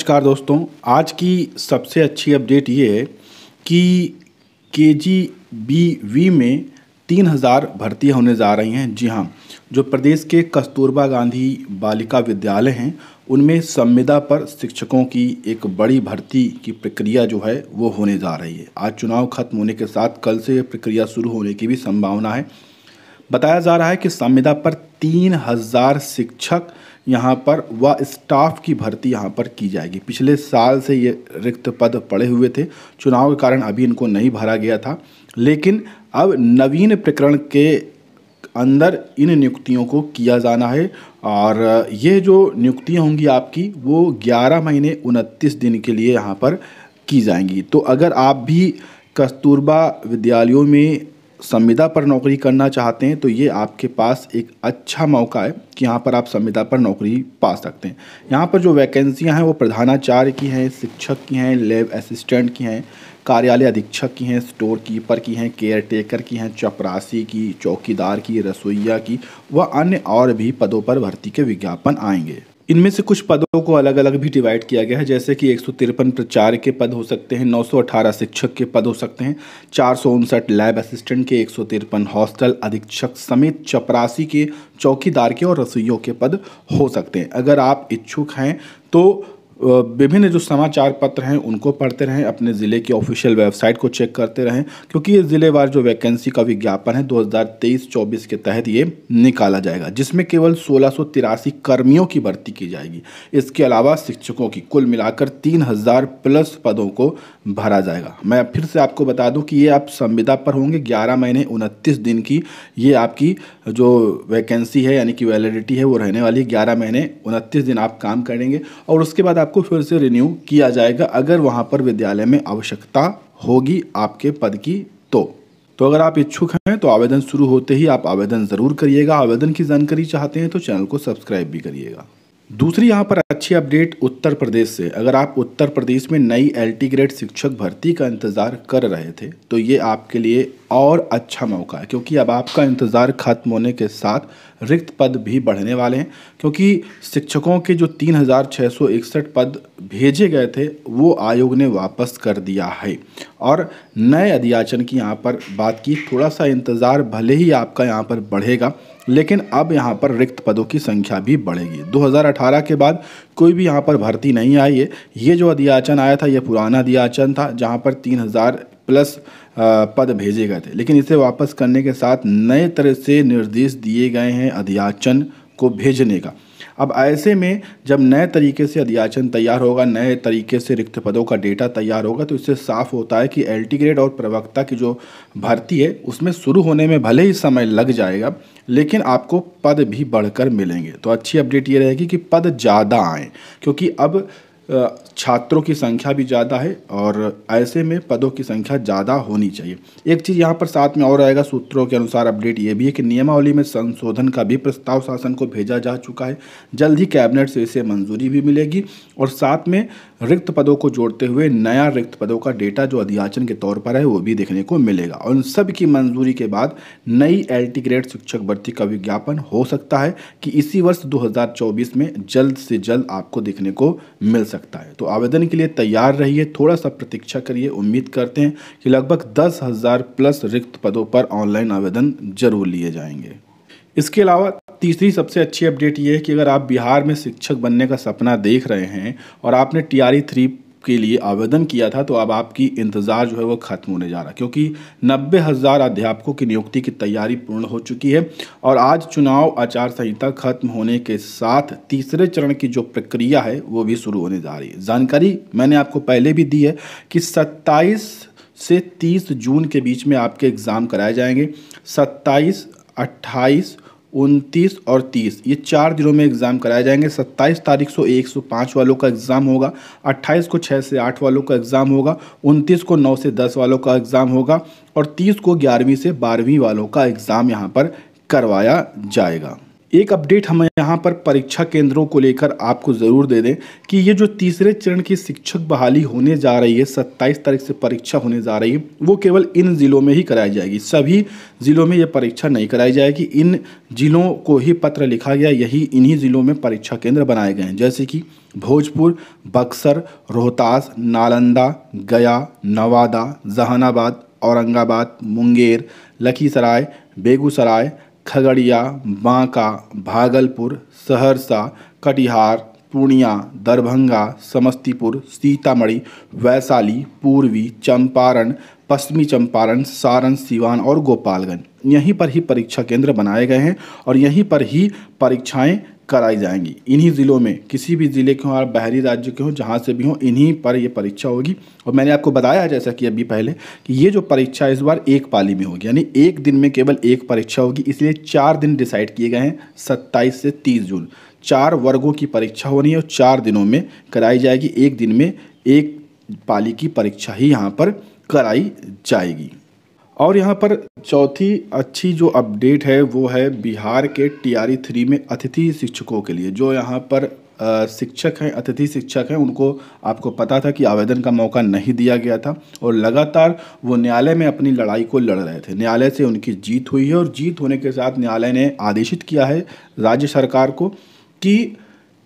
नमस्कार दोस्तों। आज की सबसे अच्छी अपडेट ये है कि KGBV में 3000 भर्तियां होने जा रही हैं। जी हाँ, जो प्रदेश के कस्तूरबा गांधी बालिका विद्यालय हैं उनमें संविदा पर शिक्षकों की एक बड़ी भर्ती की प्रक्रिया जो है वो होने जा रही है। आज चुनाव खत्म होने के साथ कल से ये प्रक्रिया शुरू होने की भी संभावना है। बताया जा रहा है कि संविदा पर 3000 शिक्षक यहाँ पर व स्टाफ की भर्ती यहाँ पर की जाएगी। पिछले साल से ये रिक्त पद पड़े हुए थे, चुनाव के कारण अभी इनको नहीं भरा गया था, लेकिन अब नवीन प्रकरण के अंदर इन नियुक्तियों को किया जाना है। और ये जो नियुक्तियाँ होंगी आपकी वो 11 महीने 29 दिन के लिए यहाँ पर की जाएंगी। तो अगर आप भी कस्तूरबा विद्यालयों में संविदा पर नौकरी करना चाहते हैं तो ये आपके पास एक अच्छा मौका है कि यहाँ पर आप संविदा पर नौकरी पा सकते हैं। यहाँ पर जो वैकेंसियाँ हैं वो प्रधानाचार्य की हैं, शिक्षक की हैं, लैब असिस्टेंट की हैं, कार्यालय अधीक्षक की हैं, स्टोर कीपर की हैं, केयर टेकर की हैं, चपरासी की, चौकीदार की, रसोइया की व अन्य और भी पदों पर भर्ती के विज्ञापन आएंगे। इनमें से कुछ पदों को अलग अलग भी डिवाइड किया गया है, जैसे कि 153 प्राचार्य के पद हो सकते हैं, 918 शिक्षक के पद हो सकते हैं, 459 लैब असिस्टेंट के, 153 हॉस्टल अधीक्षक समेत चपरासी के, चौकीदार के और रसोइयों के पद हो सकते हैं। अगर आप इच्छुक हैं तो विभिन्न जो समाचार पत्र हैं उनको पढ़ते रहें, अपने ज़िले की ऑफिशियल वेबसाइट को चेक करते रहें, क्योंकि ये ज़िलेवार जो वैकेंसी का विज्ञापन है 2023-24 के तहत ये निकाला जाएगा, जिसमें केवल 1683 कर्मियों की भर्ती की जाएगी। इसके अलावा शिक्षकों की कुल मिलाकर 3000 प्लस पदों को भरा जाएगा। मैं फिर से आपको बता दूं कि ये आप संविदा पर होंगे, 11 महीने 29 दिन की ये आपकी जो वैकेंसी है यानी कि वैलिडिटी है वो रहने वाली है। 11 महीने 29 दिन आप काम करेंगे और उसके बाद आपको फिर से रिन्यू किया जाएगा अगर वहाँ पर विद्यालय में आवश्यकता होगी आपके पद की। तो अगर आप इच्छुक हैं तो आवेदन शुरू होते ही आप आवेदन ज़रूर करिएगा। आवेदन की जानकारी चाहते हैं तो चैनल को सब्सक्राइब भी करिएगा। दूसरी यहाँ पर अच्छी अपडेट उत्तर प्रदेश से। अगर आप उत्तर प्रदेश में नई LT ग्रेड शिक्षक भर्ती का इंतज़ार कर रहे थे तो ये आपके लिए और अच्छा मौका है, क्योंकि अब आपका इंतज़ार खत्म होने के साथ रिक्त पद भी बढ़ने वाले हैं। क्योंकि शिक्षकों के जो 3661 पद भेजे गए थे वो आयोग ने वापस कर दिया है और नए अध्याचन की यहाँ पर बात की। थोड़ा सा इंतज़ार भले ही आपका यहाँ पर बढ़ेगा, लेकिन अब यहाँ पर रिक्त पदों की संख्या भी बढ़ेगी। 2018 के बाद कोई भी यहाँ पर भर्ती नहीं आई है। ये जो अध्याचन आया था ये पुराना अध्याचन था जहाँ पर 3000 प्लस पद भेजे गए थे, लेकिन इसे वापस करने के साथ नए तरह से निर्देश दिए गए हैं अध्याचन को भेजने का। अब ऐसे में जब नए तरीके से अध्याचन तैयार होगा, नए तरीके से रिक्त पदों का डेटा तैयार होगा, तो इससे साफ होता है कि LT ग्रेड और प्रवक्ता की जो भर्ती है उसमें शुरू होने में भले ही समय लग जाएगा, लेकिन आपको पद भी बढ़कर मिलेंगे। तो अच्छी अपडेट ये रहेगी कि पद ज़्यादा आएँ, क्योंकि अब छात्रों की संख्या भी ज़्यादा है और ऐसे में पदों की संख्या ज़्यादा होनी चाहिए। एक चीज़ यहाँ पर साथ में और आएगा, सूत्रों के अनुसार अपडेट ये भी है कि नियमावली में संशोधन का भी प्रस्ताव शासन को भेजा जा चुका है। जल्द ही कैबिनेट से इसे मंजूरी भी मिलेगी और साथ में रिक्त पदों को जोड़ते हुए नया रिक्त पदों का डेटा जो अध्याचन के तौर पर है वो भी देखने को मिलेगा। और उन सब की मंजूरी के बाद नई LT ग्रेड शिक्षक भर्ती का विज्ञापन हो सकता है कि इसी वर्ष 2024 में जल्द से जल्द आपको देखने को मिल सकता है। तो आवेदन के लिए तैयार रहिए, थोड़ा सा प्रतीक्षा करिए। उम्मीद करते हैं कि लगभग 10,000 प्लस रिक्त पदों पर ऑनलाइन आवेदन जरूर लिए जाएंगे। इसके अलावा तीसरी सबसे अच्छी अपडेट ये है कि अगर आप बिहार में शिक्षक बनने का सपना देख रहे हैं और आपने TRE 3 के लिए आवेदन किया था तो अब आपकी इंतज़ार जो है वो ख़त्म होने जा रहा है, क्योंकि 90,000 अध्यापकों की नियुक्ति की तैयारी पूर्ण हो चुकी है और आज चुनाव आचार संहिता खत्म होने के साथ तीसरे चरण की जो प्रक्रिया है वो भी शुरू होने जा रही है। जानकारी मैंने आपको पहले भी दी है कि 27 से 30 जून के बीच में आपके एग्ज़ाम कराए जाएंगे। 27, 28, 29 और 30 ये 4 दिनों में एग्ज़ाम कराए जाएंगे। 27 तारीख को 105 वालों का एग्ज़ाम होगा, 28 को 6 से 8 वालों का एग्ज़ाम होगा, 29 को 9 से 10 वालों का एग्ज़ाम होगा और 30 को 11वीं से 12वीं वालों का एग्ज़ाम यहाँ पर करवाया जाएगा। एक अपडेट हम यहाँ पर परीक्षा केंद्रों को लेकर आपको ज़रूर दे दें कि ये जो तीसरे चरण की शिक्षक बहाली होने जा रही है, 27 तारीख से परीक्षा होने जा रही है, वो केवल इन ज़िलों में ही कराई जाएगी। सभी ज़िलों में ये परीक्षा नहीं कराई जाएगी। इन ज़िलों को ही पत्र लिखा गया, यही इन्हीं ज़िलों में परीक्षा केंद्र बनाए गए हैं, जैसे कि भोजपुर, बक्सर, रोहतास, नालंदा, गया, नवादा, जहानाबाद, औरंगाबाद, मुंगेर, लखीसराय, बेगूसराय, खगड़िया, बांका, भागलपुर, सहरसा, कटिहार, पूर्णिया, दरभंगा, समस्तीपुर, सीतामढ़ी, वैशाली, पूर्वी चंपारण, पश्चिमी चंपारण, सारण, सिवान और गोपालगंज यहीं पर ही परीक्षा केंद्र बनाए गए हैं और यहीं पर ही परीक्षाएं कराई जाएंगी। इन्हीं ज़िलों में, किसी भी ज़िले के हों और बाहरी राज्य के हों, जहाँ से भी हों, इन्हीं पर ये परीक्षा होगी। और मैंने आपको बताया जैसा कि अभी पहले कि ये जो परीक्षा इस बार एक पाली में होगी, यानी एक दिन में केवल एक परीक्षा होगी। इसलिए 4 दिन डिसाइड किए गए हैं, 27 से 30 जून 4 वर्गों की परीक्षा होनी है और 4 दिनों में कराई जाएगी। एक दिन में एक पाली की परीक्षा ही यहाँ पर कराई जाएगी। और यहाँ पर चौथी अच्छी जो अपडेट है वो है बिहार के TRE 3 में अतिथि शिक्षकों के लिए। जो यहाँ पर शिक्षक हैं, अतिथि शिक्षक हैं, उनको आपको पता था कि आवेदन का मौका नहीं दिया गया था और लगातार वो न्यायालय में अपनी लड़ाई को लड़ रहे थे। न्यायालय से उनकी जीत हुई है और जीत होने के साथ न्यायालय ने आदेशित किया है राज्य सरकार को कि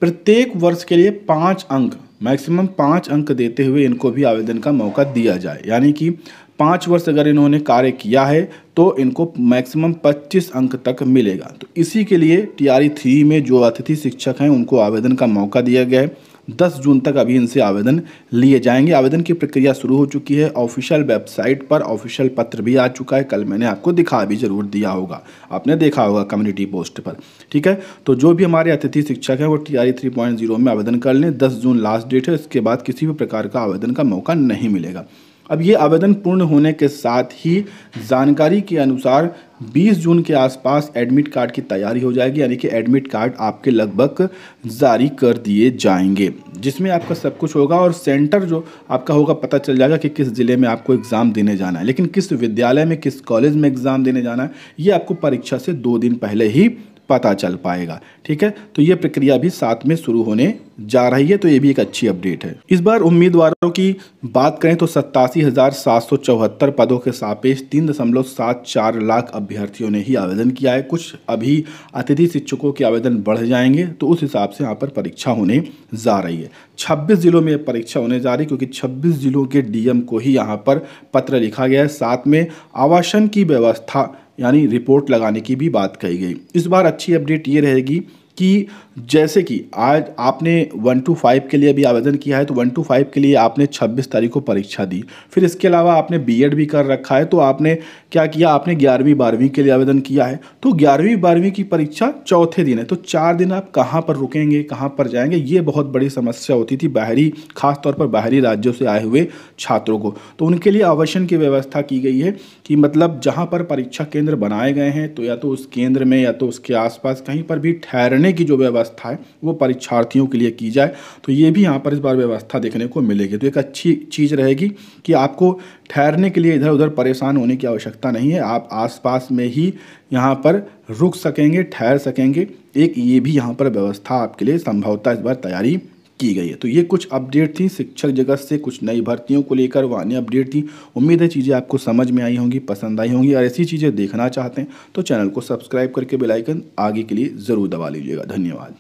प्रत्येक वर्ष के लिए 5 अंक, मैक्सिमम 5 अंक देते हुए इनको भी आवेदन का मौका दिया जाए। यानी कि 5 वर्ष अगर इन्होंने कार्य किया है तो इनको मैक्सिमम 25 अंक तक मिलेगा। तो इसी के लिए TRE 3 में जो अतिथि शिक्षक हैं उनको आवेदन का मौका दिया गया है। 10 जून तक अभी इनसे आवेदन लिए जाएंगे। आवेदन की प्रक्रिया शुरू हो चुकी है। ऑफिशियल वेबसाइट पर ऑफिशियल पत्र भी आ चुका है। कल मैंने आपको दिखा भी जरूर दिया होगा, आपने देखा होगा कम्युनिटी पोस्ट पर। ठीक है, तो जो भी हमारे अतिथि शिक्षक हैं वो TRE 3.0 में आवेदन कर लें। 10 जून लास्ट डेट है, इसके बाद किसी भी प्रकार का आवेदन का मौका नहीं मिलेगा। अब ये आवेदन पूर्ण होने के साथ ही जानकारी के अनुसार 20 जून के आसपास एडमिट कार्ड की तैयारी हो जाएगी। यानी कि एडमिट कार्ड आपके लगभग जारी कर दिए जाएंगे, जिसमें आपका सब कुछ होगा और सेंटर जो आपका होगा पता चल जाएगा कि किस ज़िले में आपको एग्ज़ाम देने जाना है। लेकिन किस विद्यालय में, किस कॉलेज में एग्ज़ाम देने जाना है, ये आपको परीक्षा से 2 दिन पहले ही पता चल पाएगा। ठीक है, तो ये प्रक्रिया भी साथ में शुरू होने जा रही है, तो ये भी एक अच्छी अपडेट है। इस बार उम्मीदवारों की बात करें तो 87,774 पदों के सापेक्ष 3.74 लाख अभ्यर्थियों ने ही आवेदन किया है। कुछ अभी अतिथि शिक्षकों के आवेदन बढ़ जाएंगे, तो उस हिसाब से यहाँ पर परीक्षा होने जा रही है। 26 जिलों में परीक्षा होने जा रही है, क्योंकि 26 जिलों के DM को ही यहाँ पर पत्र लिखा गया है। साथ में आवासन की व्यवस्था यानी रिपोर्ट लगाने की भी बात कही गई। इस बार अच्छी अपडेट ये रहेगी कि जैसे कि आज आपने 1 to 5 के लिए भी आवेदन किया है, तो 1 to 5 के लिए आपने 26 तारीख को परीक्षा दी। फिर इसके अलावा आपने B.Ed भी कर रखा है, तो आपने क्या किया, आपने 11वीं 12वीं के लिए आवेदन किया है, तो 11वीं 12वीं की परीक्षा चौथे दिन है। तो 4 दिन आप कहाँ पर रुकेंगे, कहाँ पर जाएंगे, ये बहुत बड़ी समस्या होती थी बाहरी, खासतौर पर बाहरी राज्यों से आए हुए छात्रों को। तो उनके लिए आवासन की व्यवस्था की गई है कि मतलब जहाँ पर परीक्षा केंद्र बनाए गए हैं, तो या तो उस केंद्र में या तो उसके आसपास कहीं पर भी ठहरने की जो व्यवस्था है वो परीक्षार्थियों के लिए की जाए। तो ये भी यहाँ पर इस बार व्यवस्था देखने को मिलेगी। तो एक अच्छी चीज़ रहेगी कि आपको ठहरने के लिए इधर उधर परेशान होने की आवश्यकता नहीं है। आप आसपास में ही यहाँ पर रुक सकेंगे, ठहर सकेंगे। एक ये भी यहाँ पर व्यवस्था आपके लिए संभवतः इस बार तैयारी की गई है। तो ये कुछ अपडेट थी शिक्षक जगत से, कुछ नई भर्तियों को लेकर वो अन्य अपडेट थी। उम्मीद है चीज़ें आपको समझ में आई होंगी, पसंद आई होंगी। और ऐसी चीज़ें देखना चाहते हैं तो चैनल को सब्सक्राइब करके बेल आइकन आगे के लिए ज़रूर दबा लीजिएगा। धन्यवाद।